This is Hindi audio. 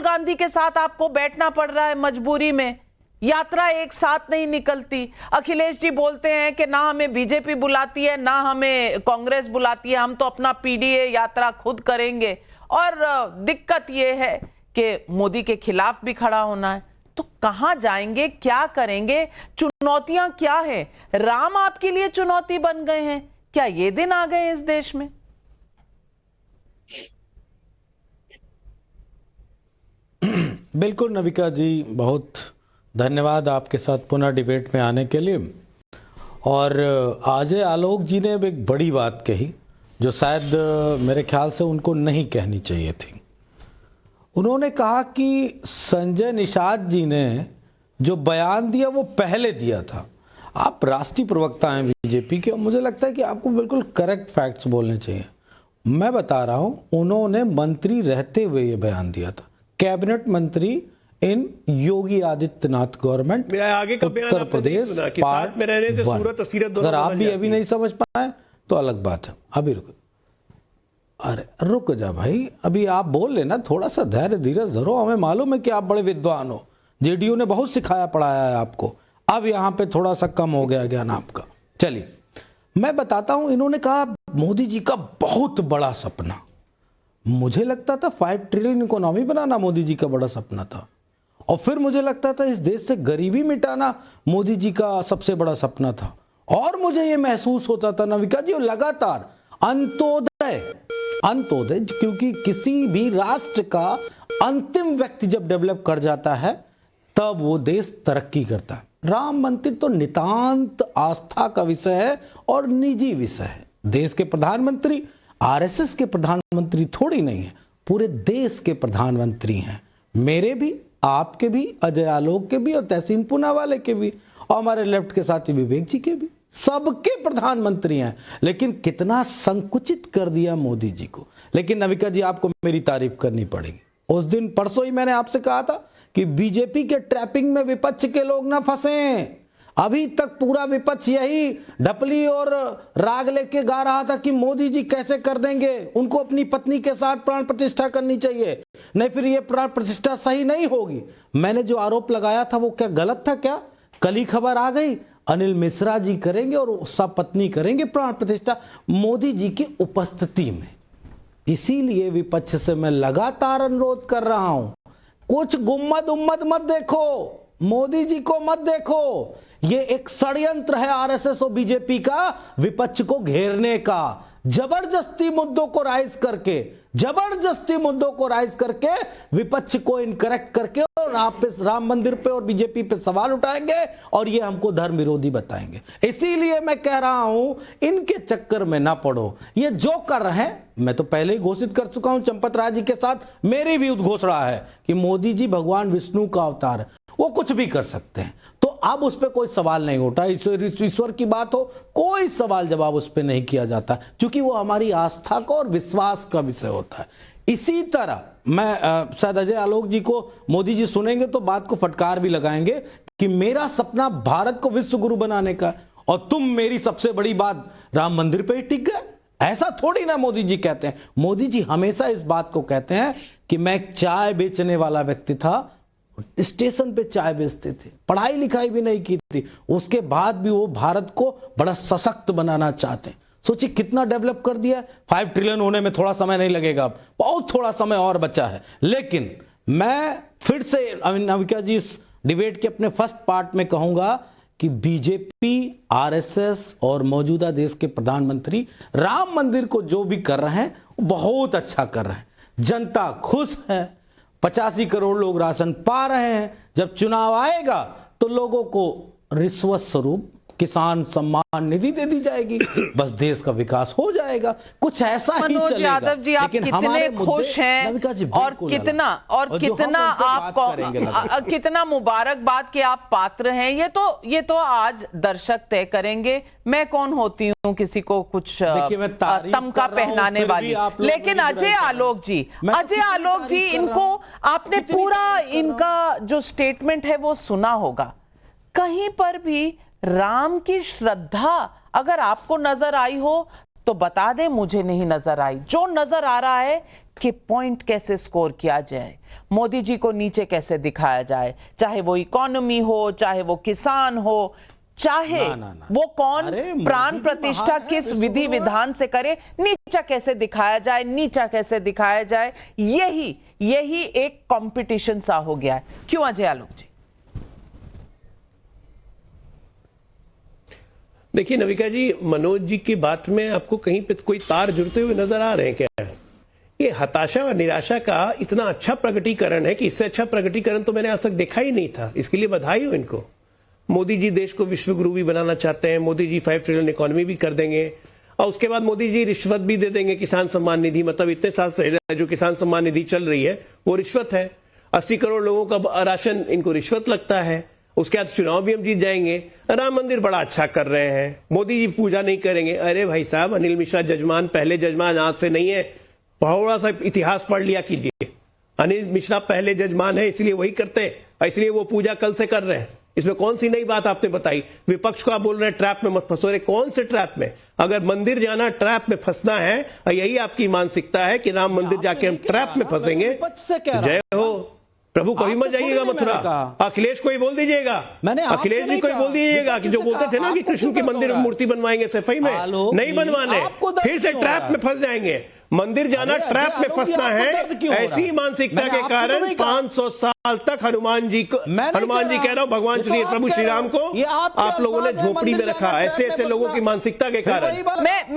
गांधी के साथ आपको बैठना पड़ रहा है मजबूरी में, यात्रा एक साथ नहीं निकलती। अखिलेश जी बोलते हैं कि ना हमें बीजेपी बुलाती है ना हमें कांग्रेस बुलाती है, हम तो अपना पीडीए यात्रा खुद करेंगे। और दिक्कत यह है कि मोदी के खिलाफ भी खड़ा होना है। तो कहां जाएंगे, क्या करेंगे, चुनौतियां क्या है? राम आपके लिए चुनौती बन गए हैं क्या? ये दिन आ गए इस देश में? बिल्कुल नविका जी, बहुत धन्यवाद आपके साथ पुनः डिबेट में आने के लिए। और अजय आलोक जी ने एक बड़ी बात कही जो शायद मेरे ख्याल से उनको नहीं कहनी चाहिए थी। उन्होंने कहा कि संजय निषाद जी ने जो बयान दिया वो पहले दिया था। आप राष्ट्रीय प्रवक्ता हैं बीजेपी के और मुझे लगता है कि आपको बिल्कुल करेक्ट फैक्ट्स बोलने चाहिए। मैं बता रहा हूं, उन्होंने मंत्री रहते हुए ये बयान दिया था, कैबिनेट मंत्री इन योगी आदित्यनाथ गवर्नमेंट, उत्तर प्रदेश पार्ट में रहने से सूरत सीरत। अगर आप भी अभी नहीं समझ पाए तो अलग बात है। अभी रुको, अरे रुक जा भाई, अभी आप बोल लेना, थोड़ा सा धैर्य धीरज धरो। हमें मालूम है कि आप बड़े विद्वान हो, जेडीयू ने बहुत सिखाया पढ़ाया है आपको, अब यहाँ पे थोड़ा सा कम हो गया ज्ञान आपका। चलिए मैं बताता हूं। इन्होंने कहा मोदी जी का बहुत बड़ा सपना, मुझे लगता था 5 ट्रिलियन इकोनॉमी बनाना मोदी जी का बड़ा सपना था, और फिर मुझे लगता था इस देश से गरीबी मिटाना मोदी जी का सबसे बड़ा सपना था। और मुझे ये महसूस होता था नविका जी, लगातार अंत्योदय, क्योंकि किसी भी राष्ट्र का अंतिम व्यक्ति जब डेवलप कर जाता है तब वो देश तरक्की करता है। राम मंदिर तो नितांत आस्था का विषय है और निजी विषय है। देश के प्रधानमंत्री आरएसएस के प्रधानमंत्री थोड़ी नहीं है, पूरे देश के प्रधानमंत्री हैं। मेरे भी, आपके भी, अजय आलोक के भी और तहसीन पूनावाला के भी, और हमारे लेफ्ट के साथी विवेक जी के भी, सबके प्रधानमंत्री हैं। लेकिन कितना संकुचित कर दिया मोदी जी को। लेकिन नविका जी आपको मेरी तारीफ करनी पड़ेगी। उस दिन परसों ही मैंने आपसे कहा था कि बीजेपी के ट्रैपिंग में विपक्ष के लोग ना फंसें। अभी तक पूरा विपक्ष यही ढपली और राग लेके गा रहा था कि मोदी जी कैसे कर देंगे, उनको अपनी पत्नी के साथ प्राण प्रतिष्ठा करनी चाहिए, नहीं फिर ये प्राण प्रतिष्ठा सही नहीं होगी। मैंने जो आरोप लगाया था वो क्या गलत था क्या? कल ही खबर आ गई, अनिल मिश्रा जी करेंगे और सब पत्नी करेंगे प्राण प्रतिष्ठा मोदी जी की उपस्थिति में। इसीलिए विपक्ष से मैं लगातार अनुरोध कर रहा हूं, कुछ गुम्मद उम्मद मत देखो, मोदी जी को मत देखो। ये एक षड्यंत्र है आरएसएस और बीजेपी का विपक्ष को घेरने का। जबरदस्ती मुद्दों को राइज करके विपक्ष को इनकरेक्ट करके और आप पे, राम मंदिर पे और बीजेपी पे सवाल उठाएंगे और ये हमको धर्म विरोधी बताएंगे। इसीलिए मैं कह रहा हूं, इनके चक्कर में ना पड़ो। ये जो कर रहे हैं, मैं तो पहले ही घोषित कर चुका हूं, चंपत राय जी के साथ मेरी भी उद्घोषणा है कि मोदी जी भगवान विष्णु का अवतार है, वो कुछ भी कर सकते हैं। तो अब उस पर कोई सवाल नहीं उठा, ईश्वर की बात हो, कोई सवाल जवाब उस पर नहीं किया जाता, क्योंकि वो हमारी आस्था का और विश्वास का विषय होता है। इसी तरह मैं शायद अजय आलोक जी को, मोदी जी सुनेंगे तो बात को फटकार भी लगाएंगे कि मेरा सपना भारत को विश्व गुरु बनाने का, और तुम मेरी सबसे बड़ी बात राम मंदिर पे ही टिक गए। ऐसा थोड़ी ना मोदी जी कहते हैं। मोदी जी हमेशा इस बात को कहते हैं कि मैं एक चाय बेचने वाला व्यक्ति था, स्टेशन पे चाय बेचते थे, पढ़ाई लिखाई भी नहीं की थी, उसके बाद भी वो भारत को बड़ा सशक्त बनाना चाहते हैं। सोचिए कितना डेवलप कर दिया है। 5 ट्रिलियन होने में थोड़ा समय नहीं लगेगा, बहुत थोड़ा समय और बचा है। लेकिन मैं फिर से नविका जी इस डिबेट के अपने फर्स्ट पार्ट में कहूंगा कि बीजेपी, आरएसएस और मौजूदा देश के प्रधानमंत्री राम मंदिर को जो भी कर रहे हैं वो बहुत अच्छा कर रहे हैं। जनता खुश है, 85 करोड़ लोग राशन पा रहे हैं। जब चुनाव आएगा तो लोगों को रिश्वत स्वरूप किसान सम्मान निधि दे दी जाएगी, बस देश का विकास हो जाएगा। कुछ ऐसा ही चलेगा। यादव जी, आप कितने खुश हैं और कितना आप कितना मुबारकबाद के आप पात्र हैं, ये तो आज दर्शक तय करेंगे। मैं कौन होती हूँ किसी को कुछ तमगा पहनाने वाली। लेकिन अजय आलोक जी, इनको आपने पूरा इनका जो स्टेटमेंट है वो सुना होगा। कहीं पर भी राम की श्रद्धा अगर आपको नजर आई हो तो बता दें, मुझे नहीं नजर आई। जो नजर आ रहा है कि पॉइंट कैसे स्कोर किया जाए, मोदी जी को नीचे कैसे दिखाया जाए, चाहे वो इकोनॉमी हो, चाहे वो किसान हो, चाहे वो कौन प्राण प्रतिष्ठा किस विधि विधान से करे, नीचा कैसे दिखाया जाए, नीचा कैसे दिखाया जाए, यही एक कंपटीशन सा हो गया है। क्यों अजय आलोक जी? देखिए नविका जी, मनोज जी की बात में आपको कहीं पे कोई तार जुड़ते हुए नजर आ रहे हैं क्या? ये हताशा और निराशा का इतना अच्छा प्रकटीकरण है कि इससे अच्छा प्रकटीकरण तो मैंने आज तक देखा ही नहीं था। इसके लिए बधाई हो इनको। मोदी जी देश को विश्व गुरु भी बनाना चाहते हैं, मोदी जी 5 ट्रिलियन इकोनॉमी भी कर देंगे और उसके बाद मोदी जी रिश्वत भी दे देंगे। किसान सम्मान निधि, मतलब इतने साल से जो किसान सम्मान निधि चल रही है वो रिश्वत है। 80 करोड़ लोगों का राशन इनको रिश्वत लगता है। उसके बाद चुनाव भी हम जीत जाएंगे। राम मंदिर बड़ा अच्छा कर रहे हैं, मोदी जी पूजा नहीं करेंगे। अरे भाई साहब, अनिल मिश्रा जजमान पहले जजमान आज से नहीं है, थोड़ा सा इतिहास पढ़ लिया कीजिए। अनिल मिश्रा पहले जजमान है, इसलिए वही करते हैं, इसलिए वो पूजा कल से कर रहे हैं। इसमें कौन सी नई बात आपने बताई? विपक्ष को आप बोल रहे हैं ट्रैप में मत फंसो। अरे कौन से ट्रैप में? अगर मंदिर जाना ट्रैप में फंसना है, यही आपकी मानसिकता है कि राम मंदिर जाके हम ट्रैप में फंसेंगे, जय हो प्रभु। कभी मत जाइएगा मथुरा। अखिलेश को ही बोल दीजिएगा, अखिलेश जी को ही बोल दीजिएगा कि जो बोलते थे ना कि कृष्ण की मंदिर में मूर्ति बनवाएंगे सफाई में, नहीं बनवाने, फिर से ट्रैप में फंस जाएंगे। मंदिर जाना ट्रैप में फंसना है। ऐसी मानसिकता के कारण 500 साल तक हनुमान जी कह रहा हूं, भगवान श्री प्रभु श्री राम को आप लोगों ने झोपड़ी में रखा, ऐसे ऐसे लोगों की मानसिकता के कारण।